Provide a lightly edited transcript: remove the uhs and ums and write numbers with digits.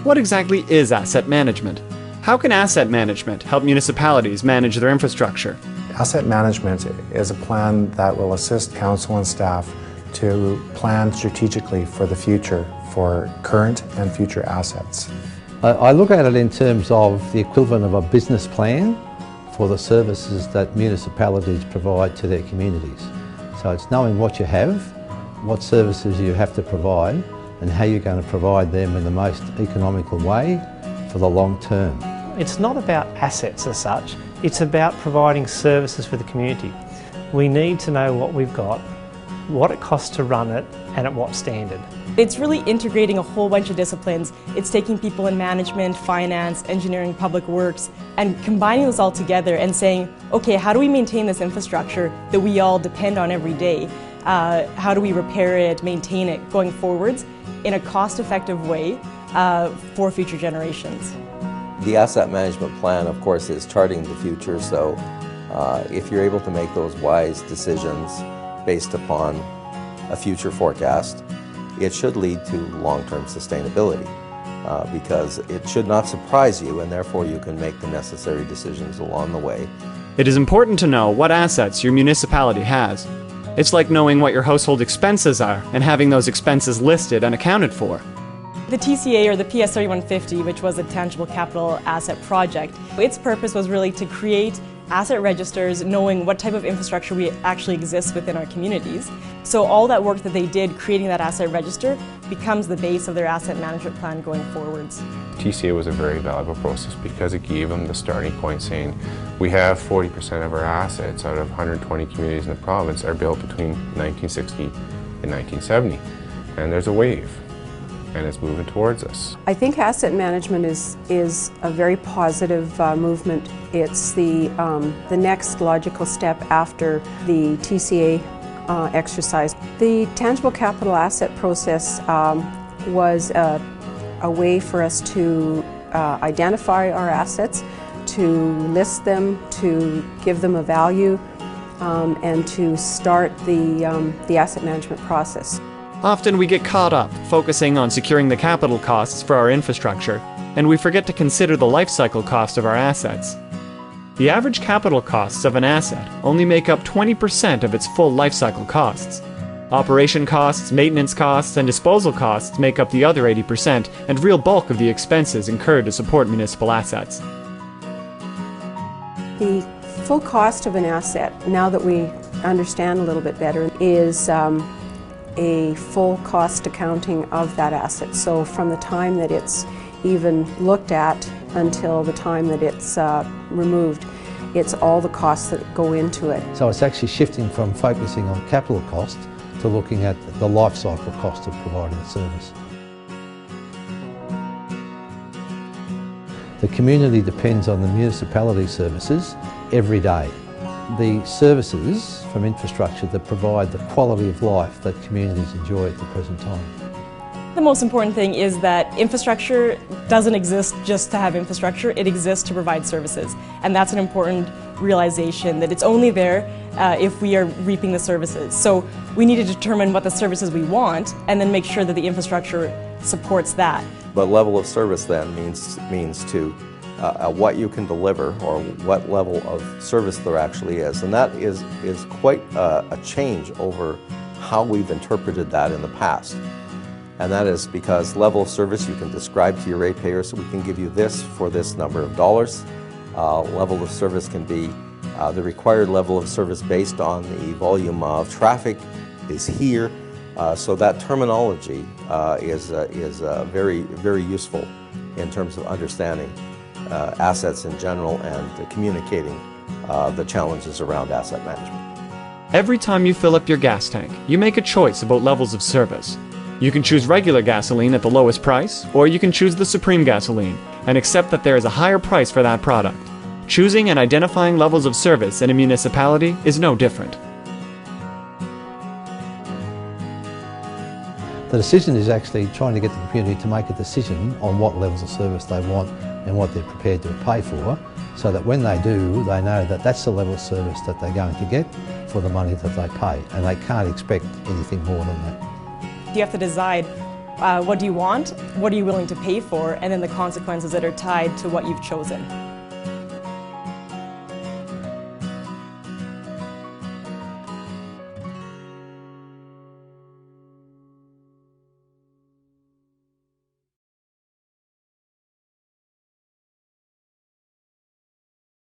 What exactly is asset management? How can asset management help municipalities manage their infrastructure? Asset management is a plan that will assist council and staff to plan strategically for the future for current and future assets. I look at it in terms of the equivalent of a business plan for the services that municipalities provide to their communities. So it's knowing what you have, what services you have to provide, and how you're going to provide them in the most economical way for the long term. It's not about assets as such, it's about providing services for the community. We need to know what we've got, what it costs to run it, and at what standard. It's really integrating a whole bunch of disciplines. It's taking people in management, finance, engineering, public works, and combining those all together and saying, okay, how do we maintain this infrastructure that we all depend on every day? How do we repair it, maintain it going forwards in a cost-effective way for future generations? The asset management plan, of course, is charting the future, so if you're able to make those wise decisions based upon a future forecast, it should lead to long-term sustainability because it should not surprise you, and therefore you can make the necessary decisions along the way. It is important to know what assets your municipality has. It's like knowing what your household expenses are and having those expenses listed and accounted for. The TCA, or the PS 3150, which was a tangible capital asset project, its purpose was really to create asset registers knowing what type of infrastructure actually exists within our communities. So all that work that they did creating that asset register becomes the base of their asset management plan going forwards. TCA was a very valuable process because it gave them the starting point saying we have 40% of our assets out of 120 communities in the province are built between 1960 and 1970, and there's a wave and it's moving towards us. I think asset management is a very positive movement. It's the next logical step after the TCA exercise. The tangible capital asset process was a way for us to identify our assets, to list them, to give them a value, and to start the asset management process. Often we get caught up focusing on securing the capital costs for our infrastructure, and we forget to consider the life cycle cost of our assets. The average capital costs of an asset only make up 20% of its full life cycle costs. Operation costs, maintenance costs, and disposal costs make up the other 80% and real bulk of the expenses incurred to support municipal assets. The full cost of an asset, now that we understand a little bit better, is a full cost accounting of that asset. So from the time that it's even looked at until the time that it's removed, it's all the costs that go into it. So it's actually shifting from focusing on capital cost to looking at the life cycle cost of providing the service. The community depends on the municipality services every day. The services from infrastructure that provide the quality of life that communities enjoy at the present time. The most important thing is that infrastructure doesn't exist just to have infrastructure, it exists to provide services. And that's an important realization, that it's only there if we are reaping the services. So we need to determine what the services we want and then make sure that the infrastructure supports that. But level of service then means to what you can deliver or what level of service there actually is. And that is quite a change over how we've interpreted that in the past. And that is because level of service you can describe to your ratepayers, so we can give you this for this number of dollars. Level of service can be the required level of service based on the volume of traffic is here. So that terminology is very useful in terms of understanding assets in general and communicating the challenges around asset management. Every time you fill up your gas tank, you make a choice about levels of service. You can choose regular gasoline at the lowest price, or you can choose the Supreme gasoline and accept that there is a higher price for that product. Choosing and identifying levels of service in a municipality is no different. The decision is actually trying to get the community to make a decision on what levels of service they want and what they're prepared to pay for, so that when they do, they know that that's the level of service that they're going to get for the money that they pay, and they can't expect anything more than that. You have to decide what do you want, what are you willing to pay for, and then the consequences that are tied to what you've chosen.